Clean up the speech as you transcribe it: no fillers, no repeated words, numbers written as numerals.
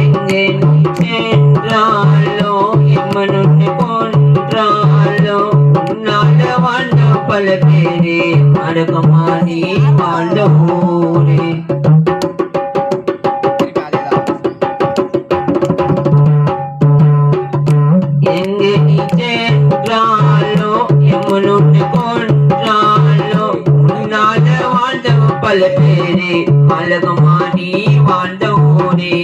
எங்கே நீ சென்றாலோ எம்மனுன்னை கொன்றாலோ உன்னால வாழ்ந்த பல பேரே மறக்கமா நீ வாழ்ந்த ஊரே. எங்கே நீ சென்றாலோ எம்மனுன்னை கொன்றாலோ உன்னால வாழ்ந்த பல பேரே மலகமா நீ வாழ்ந்த ஊரே.